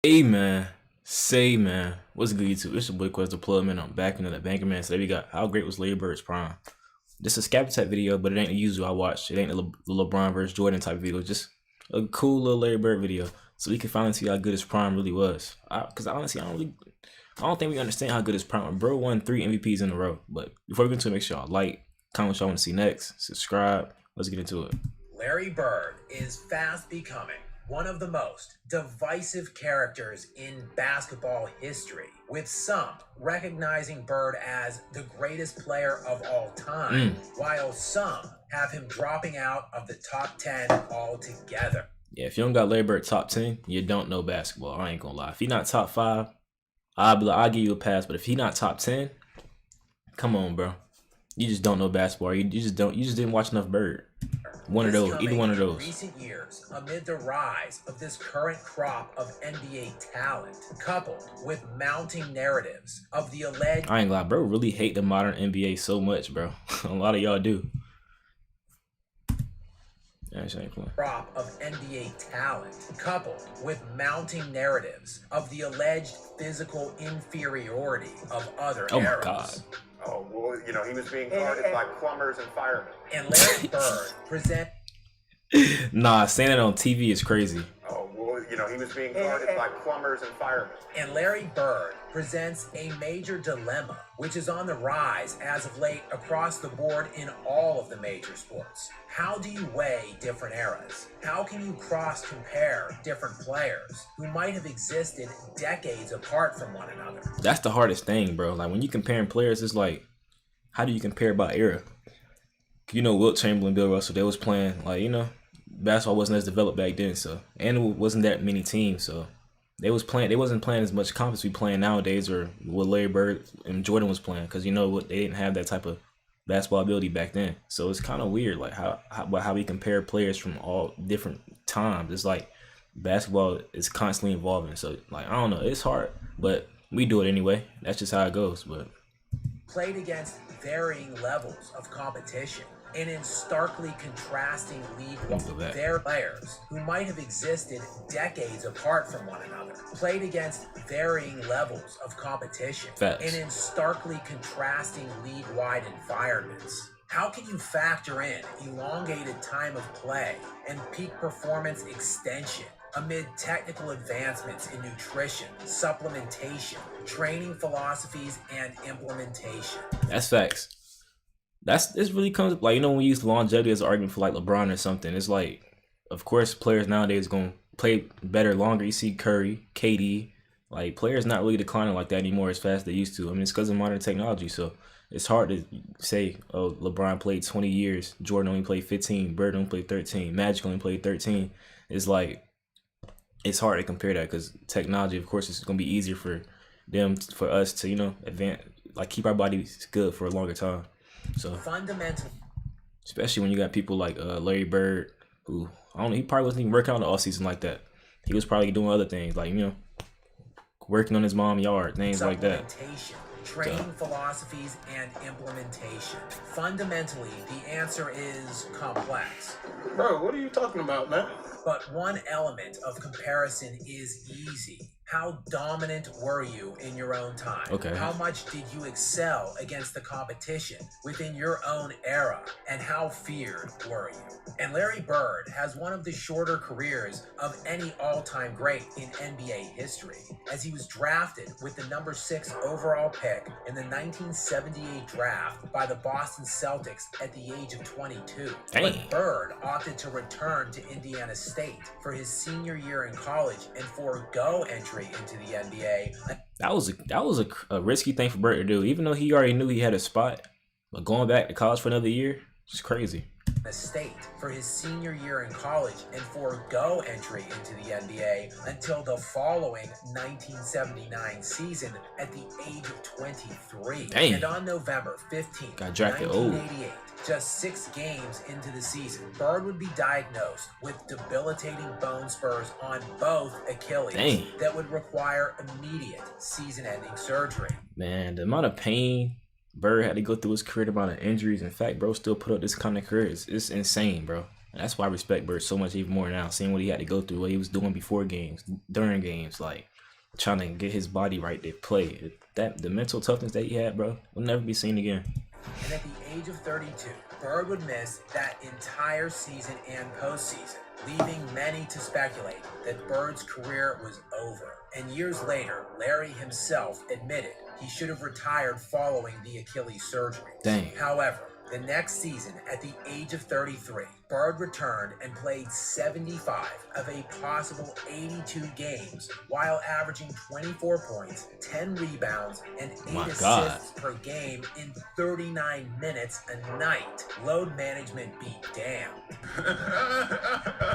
Hey man, say man, what's good YouTube? It's your boy Quest the Plug man. I'm back into the Banker man. Today we got how great was Larry Bird's prime. This is a scatter type video, but it ain't the usual I watch. It ain't the LeBron versus Jordan type video. Just a cool little Larry Bird video, so we can finally see how good his prime really was. Cause honestly, I don't think we understand how good his prime. Bro won 3 MVPs in a row. But before we get into it, make sure y'all like, comment what y'all want to see next, subscribe. Let's get into it. Larry Bird is fast becoming one of the most divisive characters in basketball history, with some recognizing Bird as the greatest player of all time, while some have him dropping out of the top 10 altogether. Yeah, if you don't got Larry Bird top 10, you don't know basketball. I ain't gonna lie. If he not top 5, I'll give you a pass. But if he not top 10, come on, bro. You just don't know basketball. You just didn't watch enough Bird. One of those, either one of those. Recent years, amid the rise of this current crop of NBA talent, coupled with mounting narratives of the alleged, I ain't gonna lie, bro. Really hate the modern NBA so much, bro. A lot of y'all do. crop of NBA talent, coupled with mounting narratives of the alleged physical inferiority of other Oh my eras. God. Oh, well, you know, he was being guarded by plumbers and firemen. And Larry Bird present. Nah, saying it on TV is crazy. Oh, well, you know, he was being guarded by plumbers and firemen. And Larry Bird presents a major dilemma, which is on the rise as of late across the board in all of the major sports. How do you weigh different eras? How can you cross-compare different players who might have existed decades apart from one another? That's the hardest thing, bro. Like when you comparing players, it's like, how do you compare by era? You know, Wilt Chamberlain, Bill Russell, they was playing like, you know, basketball wasn't as developed back then, so and it wasn't that many teams, so they wasn't playing as much comp as we playing nowadays, or what Larry Bird and Jordan was playing, because you know what, they didn't have that type of basketball ability back then. So it's kind of weird, like how we compare players from all different times. It's like basketball is constantly evolving, so like I don't know, it's hard, but we do it anyway. That's just how it goes. But Played against varying levels of competition and in starkly contrasting league their players who might have existed decades apart from one another, played against varying levels of competition and in starkly contrasting league-wide environments. How can you factor in elongated time of play and peak performance extension amid technical advancements in nutrition, supplementation, training philosophies, and implementation? That's facts. This really comes like, you know, when we use longevity as an argument for like LeBron or something. It's like, of course, players nowadays gonna play better longer. You see Curry, KD, like players not really declining like that anymore as fast as they used to. I mean, it's because of modern technology. So it's hard to say, oh, LeBron played 20 years, Jordan only played 15, Bird only played 13, Magic only played 13. It's like, it's hard to compare that because technology, of course, is gonna be easier for us to, you know, advance, like keep our bodies good for a longer time. So fundamental, especially when you got people like Larry Bird, who I don't know, he probably wasn't even working out in the off season like that. He was probably doing other things, like, you know, working on his mom's yard, things like that. Training philosophies and implementation. Fundamentally, the answer is complex. Bro, what are you talking about, man? But one element of comparison is easy. How dominant were you in your own time? Okay. How much did you excel against the competition within your own era? And how feared were you? And Larry Bird has one of the shorter careers of any all-time great in NBA history, as he was drafted with the number 6 overall pick in the 1978 draft by the Boston Celtics at the age of 22. Dang. But Bird opted to return to Indiana State for his senior year in college and forego entry into the NBA. That was a risky thing for Bert to do, even though he already knew he had a spot. But going back to college for another year, it's crazy. State for his senior year in college and forego entry into the NBA until the following 1979 season at the age of 23. Dang. And on November 15th, Got drafted 1988, just 6 games into the season, Bird would be diagnosed with debilitating bone spurs on both Achilles. Dang. That would require immediate season-ending surgery. Man, the amount of pain Bird had to go through his career, the amount of injuries. In fact, bro still put up this kind of career. It's insane, bro. And that's why I respect Bird so much even more now. Seeing what he had to go through, what he was doing before games, during games, like trying to get his body right to play. The mental toughness that he had, bro, will never be seen again. And at the age of 32, Bird would miss that entire season and postseason, leaving many to speculate that Bird's career was over. And years later, Larry himself admitted he should have retired following the Achilles surgery. Dang. However, the next season, at the age of 33, Bird returned and played 75 of a possible 82 games while averaging 24 points, 10 rebounds, and 8 assists per game in 39 minutes a night. Load management be damned.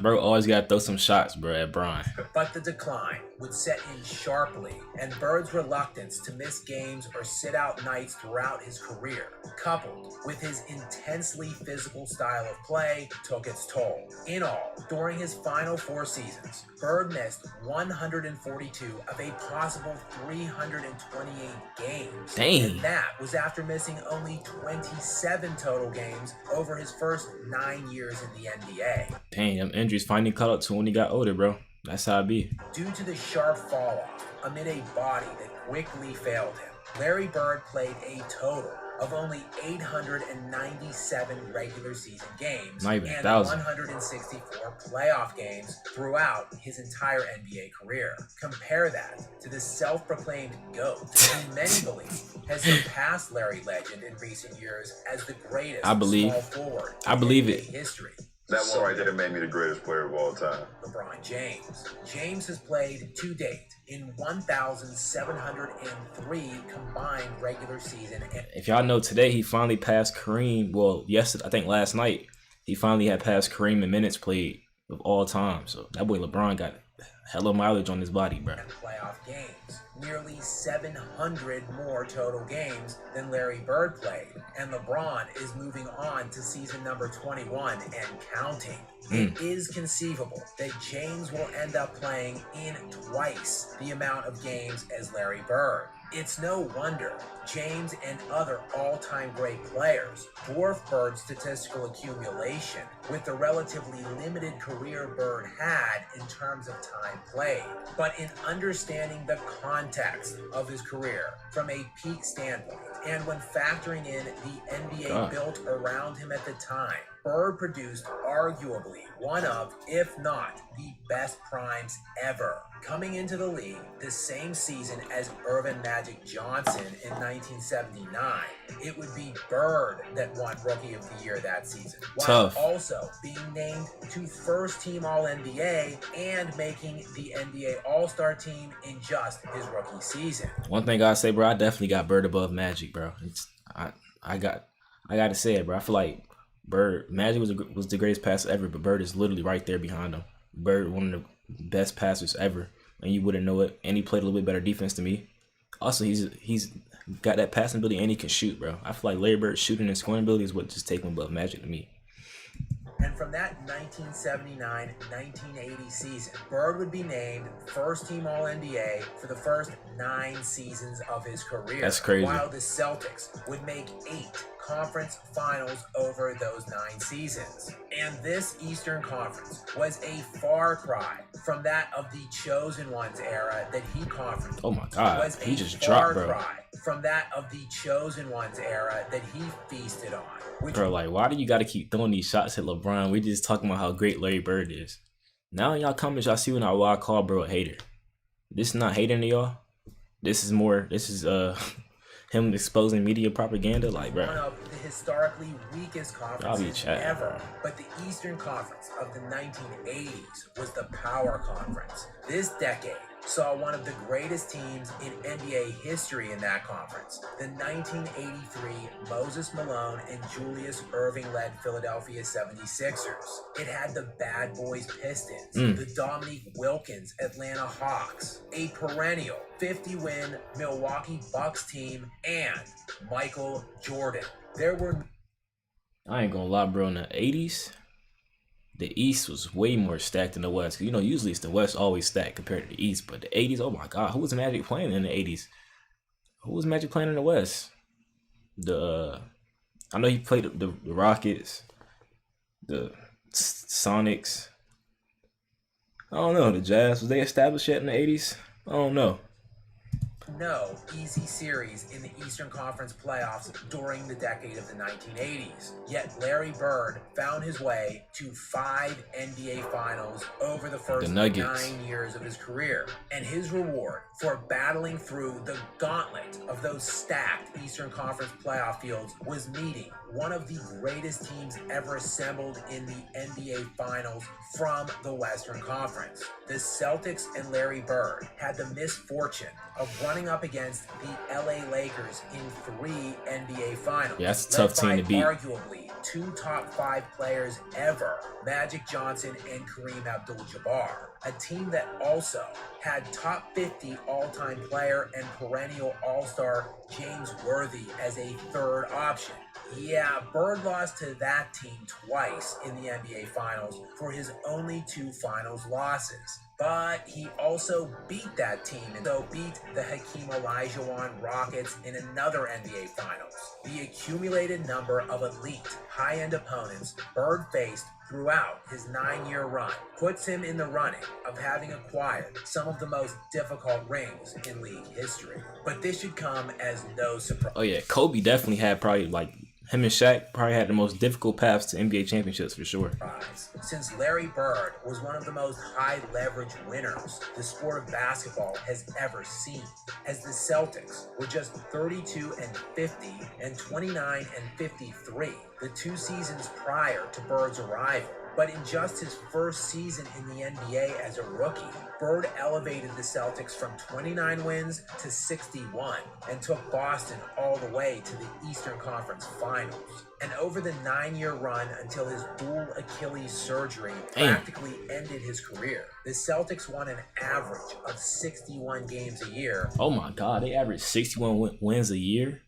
Bro always got to throw some shots, bro, at Bron. But the decline would set in sharply, and Bird's reluctance to miss games or sit out nights throughout his career, coupled with his intensely physical style of play, took its toll. In all, during his final 4 seasons, Bird missed 142 of a possible 328 games. Dang. And that was after missing only 27 total games over his first 9 years in the NBA. Dang, them injuries finally caught up to when he got older, bro. That's how it be. Due to the sharp fall-off amid a body that quickly failed him, Larry Bird played a total of only 897 regular season games and 164 playoff games throughout his entire NBA career. Compare that to the self-proclaimed GOAT, who many believe has surpassed Larry Legend in recent years as the greatest small forward in NBA history. That one right there made me the greatest player of all time. LeBron James. James has played to date in 1,703 combined regular season. If y'all know, today he finally passed Kareem. Well, yesterday, I think last night, he finally had passed Kareem in minutes played of all time. So that boy LeBron got hella mileage on his body, bro. Playoff games. Nearly 700 more total games than Larry Bird played. And LeBron is moving on to season number 21 and counting. It is conceivable that James will end up playing in twice the amount of games as Larry Bird. It's no wonder James and other all-time great players dwarf Bird's statistical accumulation with the relatively limited career Bird had in terms of time played. But in understanding the context of his career from a peak standpoint, and when factoring in the NBA built around him at the time, Bird produced arguably one of, if not the best primes ever. Coming into the league the same season as Earvin Magic Johnson in 1979, it would be Bird that won Rookie of the Year that season, while also being named to first team All-NBA and making the NBA All-Star team in just his rookie season. One thing I say, bro, I definitely got Bird above Magic, bro. I got to say it, bro. I feel like Magic was the greatest passer ever, but Bird is literally right there behind him. Bird, one of the best passers ever, and you wouldn't know it. And he played a little bit better defense than me. Also, he's got that passing ability and he can shoot, bro. I feel like Larry Bird's shooting and scoring ability is what just take him above Magic to me. And from that 1979-1980 season, Bird would be named first-team All-NBA for the first 9 seasons of his career. That's crazy. While the Celtics would make 8 conference finals over those 9 seasons. And this Eastern Conference was a far cry from that of the Chosen Ones era that he conferenced. Oh my God, he just dropped, bro. Cry from that of the Chosen Ones era that he feasted on. Bro, like, why do you got to keep throwing these shots at LeBron? We just talking about how great Larry Bird is. Now in y'all comments, y'all see when I call bro a hater. This is not hating to y'all. This is him exposing media propaganda. Like, bro, one of the historically weakest conferences ever. But the Eastern Conference of the 1980s was the power conference. This decade saw one of the greatest teams in NBA history in that conference. The 1983 Moses Malone and Julius Erving-led Philadelphia 76ers. It had the Bad Boys Pistons, the Dominique Wilkins Atlanta Hawks, a perennial 50-win Milwaukee Bucks team, and Michael Jordan. I ain't gonna lie, bro, in the 80s, the East was way more stacked than the West. You know, usually it's the West always stacked compared to the East, but the 80s, oh my God, who was Magic playing in the 80s? Who was Magic playing in the West? I know he played the Rockets, the Sonics. I don't know. The Jazz, was they established yet in the 80s? I don't know. No easy series in the Eastern Conference playoffs during the decade of the 1980s. Yet Larry Bird found his way to 5 NBA Finals over the first 9 years of his career. And his reward for battling through the gauntlet of those stacked Eastern Conference playoff fields was meeting one of the greatest teams ever assembled in the NBA Finals from the Western Conference. The Celtics and Larry Bird had the misfortune of running up against the LA Lakers in 3 NBA Finals. Yeah, that's a tough team to beat. Arguably 2 top 5 players ever, Magic Johnson and Kareem Abdul-Jabbar. A team that also had top 50 all-time player and perennial all-star James Worthy as a third option. Yeah, Bird lost to that team twice in the NBA Finals for his only 2 finals losses. But he also beat that team and so beat the Hakeem Olajuwon Rockets in another NBA Finals. The accumulated number of elite, high-end opponents Bird faced throughout his 9-year run puts him in the running of having acquired some of the most difficult rings in league history. But this should come as no surprise. Oh yeah, Kobe definitely had probably him and Shaq probably had the most difficult paths to NBA championships for sure. Since Larry Bird was one of the most high leverage winners the sport of basketball has ever seen, as the Celtics were just 32-50 and 29-53 the 2 seasons prior to Bird's arrival. But in just his first season in the NBA as a rookie, Bird elevated the Celtics from 29 wins to 61 and took Boston all the way to the Eastern Conference Finals. And over the 9-year run until his dual Achilles surgery practically ended his career, the Celtics won an average of 61 games a year. Oh my God, they averaged 61 wins a year?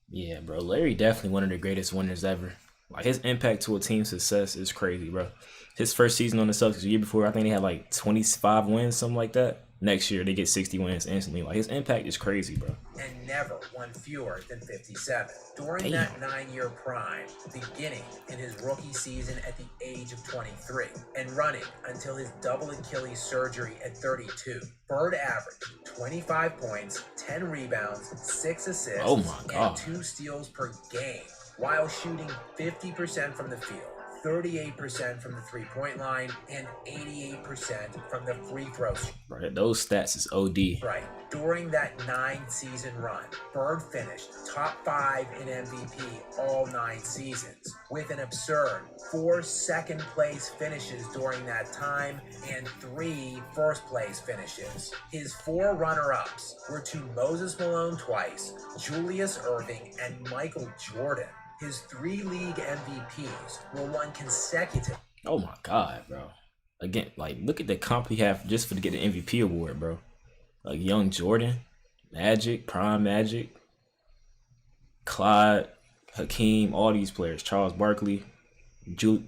Yeah, bro, Larry definitely one of the greatest winners ever. His impact to a team's success is crazy, bro. His first season on the Celtics, the year before, I think they had 25 wins, something like that. Next year, they get 60 wins instantly. His impact is crazy, bro. And never won fewer than 57. During that 9-year prime, beginning in his rookie season at the age of 23, and running until his double Achilles surgery at 32, Bird averaged 25 points, 10 rebounds, 6 assists, and 2 steals per game, while shooting 50% from the field, 38% from the three-point line, and 88% from the free throw. Right, those stats is OD. Right. During that 9-season run, Bird finished top 5 in MVP all 9 seasons, with an absurd 4 second-place finishes during that time and 3 first-place finishes. His 4 runner-ups were to Moses Malone twice, Julius Erving, and Michael Jordan. His 3 league MVPs were won consecutively. Oh my God, bro. Again, look at the comp he have just for to get the MVP award, bro. Young Jordan, Magic, Prime Magic, Clyde, Hakeem, all these players, Charles Barkley,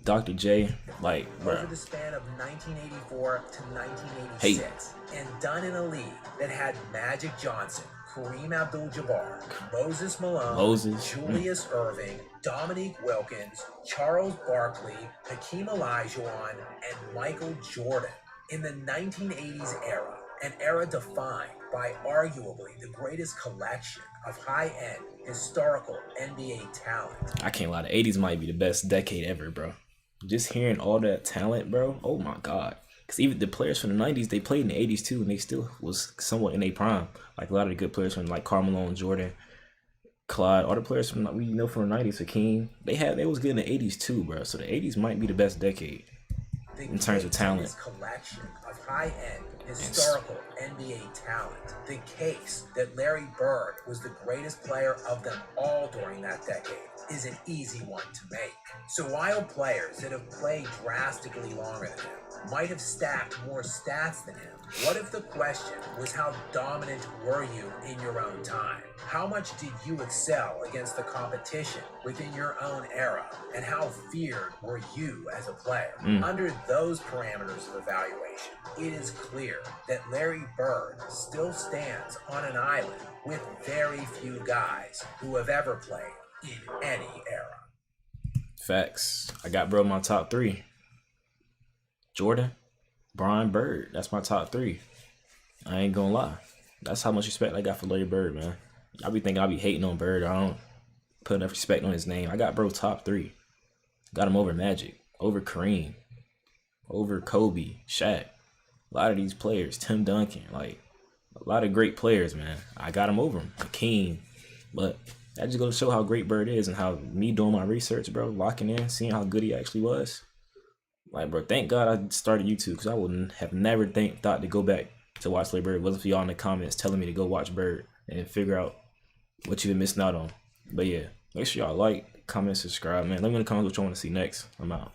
Dr. J, bro. Over the span of 1984 to 1986, and done in a league that had Magic Johnson, Kareem Abdul-Jabbar, Moses Malone, Julius Erving, Dominique Wilkins, Charles Barkley, Hakeem Olajuwon, and Michael Jordan. In the 1980s era, an era defined by arguably the greatest collection of high-end historical NBA talent. I can't lie, the 80s might be the best decade ever, bro. Just hearing all that talent, bro, oh my God. Because even the players from the 90s, they played in the 80s too, and they still was somewhat in their prime. A lot of the good players from Carmelo, Jordan, Clyde, all the players from we know from the 90s, Hakeem, they was good in the 80s too, bro. So the 80s might be the best decade in terms of talent. Collection of high-end historical NBA talent. The case that Larry Bird was the greatest player of them all during that decade is an easy one to make. So while players that have played drastically longer than him might have stacked more stats than him, what if the question was how dominant were you in your own time? How much did you excel against the competition within your own era? And how feared were you as a player? Under those parameters of evaluation, it is clear that Larry Bird still stands on an island with very few guys who have ever played in any era. Facts. I got bro my top 3. Jordan, Brian, Bird. That's my top 3. I ain't gonna lie. That's how much respect I got for Larry Bird, man. I be thinking I be hating on Bird. I don't put enough respect on his name. I got bro top 3. Got him over Magic, over Kareem, over Kobe, Shaq. A lot of these players, Tim Duncan, like a lot of great players, man. I got him over him, Hakeem. But that just goes to show how great Bird is and how me doing my research, bro, locking in, seeing how good he actually was. Like, bro, thank God I started YouTube because I wouldn't have never thought to go back to watch Larry Bird. It wasn't for y'all in the comments telling me to go watch Bird and figure out what you've been missing out on. But yeah, make sure y'all like, comment, subscribe, man. Let me know in the comments what you want to see next. I'm out.